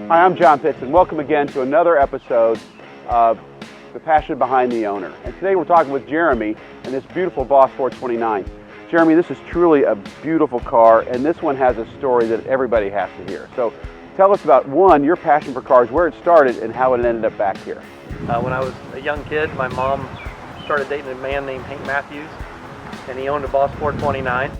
Hi, I'm John Pitts, and welcome again to another episode of The Passion Behind the Owner. And today we're talking with Jeremy and this beautiful Boss 429. Jeremy, this is truly a beautiful car, and this one has a story that everybody has to hear. So tell us about, one, your passion for cars, where it started, and how it ended up back here. When I was a young kid, my mom started dating a man named Hank Matthews, and he owned a Boss 429,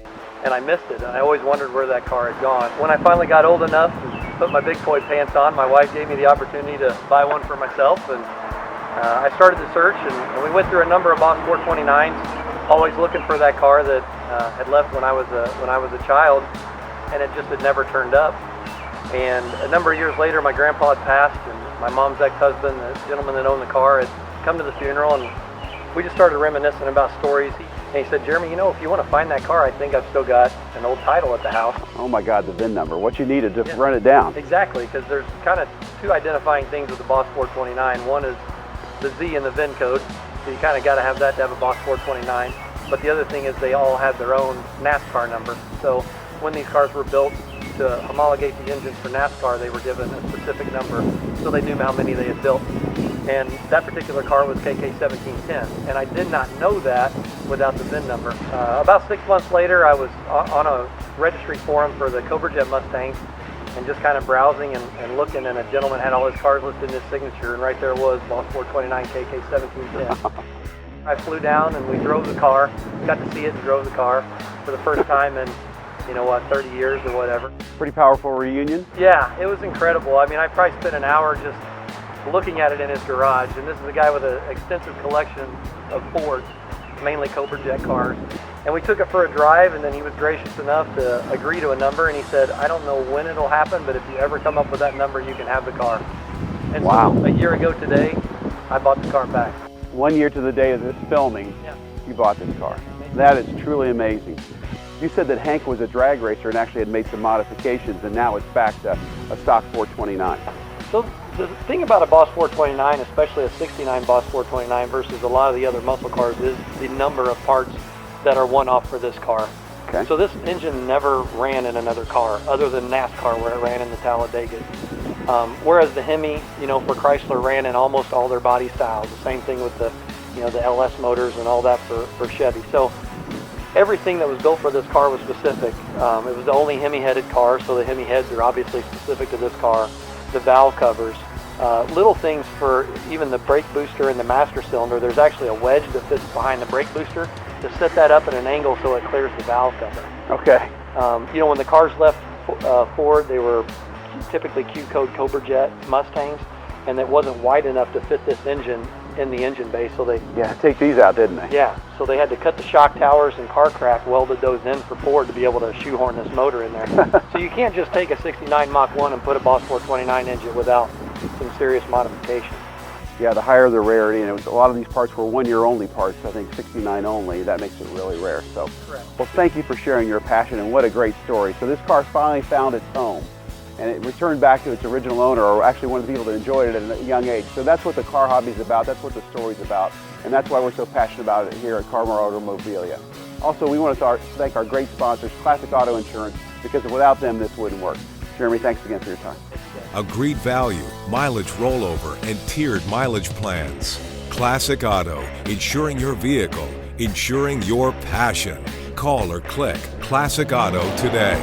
and I missed it, and I always wondered where that car had gone. When I finally got old enough to put my big boy pants on, my wife gave me the opportunity to buy one for myself, and I started the search, and we went through a number of Boss 429s, always looking for that car that had left when I was a child, and it just had never turned up. And a number of years later, my grandpa had passed, and my mom's ex-husband, the gentleman that owned the car, had come to the funeral, and we just started reminiscing about stories. And he said, Jeremy, you know, if you want to find that car, I think I've still got an old title at the house. Oh my God, the VIN number. What you needed to run it down. Exactly, because there's kind of two identifying things with the Boss 429. One is the Z in the VIN code, so you kind of got to have that to have a Boss 429. But the other thing is they all had their own NASCAR number. So when these cars were built to homologate the engines for NASCAR, they were given a specific number so they knew how many they had built. And that particular car was KK1710, and I did not know that without the VIN number. About 6 months later, I was on a registry forum for the Cobra Jet Mustangs and just kind of browsing and looking, and a gentleman had all his cars listed in his signature, and right there was Boss 429 KK1710. I flew down and we drove the car, got to see it and drove the car for the first time in, 30 years or whatever. Pretty powerful reunion? Yeah, it was incredible. I mean, I probably spent an hour just looking at it in his garage, and this is a guy with an extensive collection of Fords, mainly Cobra Jet cars. And we took it for a drive, and then he was gracious enough to agree to a number, and he said, I don't know when it'll happen, but if you ever come up with that number, you can have the car. And wow. So a year ago today, I bought the car back. 1 year to the day of this filming, you bought this car. That is truly amazing. You said that Hank was a drag racer and actually had made some modifications, and now it's back to a stock 429. So the thing about a Boss 429, especially a 69 Boss 429 versus a lot of the other muscle cars, is the number of parts that are one-off for this car. Okay. So this engine never ran in another car other than NASCAR, where it ran in the Talladega. Whereas the Hemi, for Chrysler, ran in almost all their body styles. The same thing with the LS motors and all that for Chevy. So everything that was built for this car was specific. It was the only Hemi-headed car, so the Hemi heads are obviously specific to this car. The valve covers, little things for even the brake booster and the master cylinder. There's actually a wedge that fits behind the brake booster to set that up at an angle so it clears the valve cover. Okay. When the cars left Ford, they were typically Q-code Cobra Jet Mustangs, and it wasn't wide enough to fit this engine in the engine bay, so they take these out, didn't they? Yeah, so they had to cut the shock towers and car crack, welded those in for Ford to be able to shoehorn this motor in there. So you can't just take a 69 Mach 1 and put a Boss 429 engine without some serious modification. Yeah, the higher the rarity, and a lot of these parts were 1 year only parts, I think 69 only. That makes it really rare. So, correct. Well, thank you for sharing your passion, and what a great story. So this car finally found its home, and it returned back to its original owner, or actually one of the people that enjoyed it at a young age. So that's what the car hobby is about. That's what the story's about, and that's why we're so passionate about it here at Carmar Automobilia. Also, we want to thank our great sponsors, Classic Auto Insurance, because without them, this wouldn't work. Jeremy, thanks again for your time. Agreed value, mileage rollover, and tiered mileage plans. Classic Auto, insuring your vehicle, insuring your passion. Call or click Classic Auto today.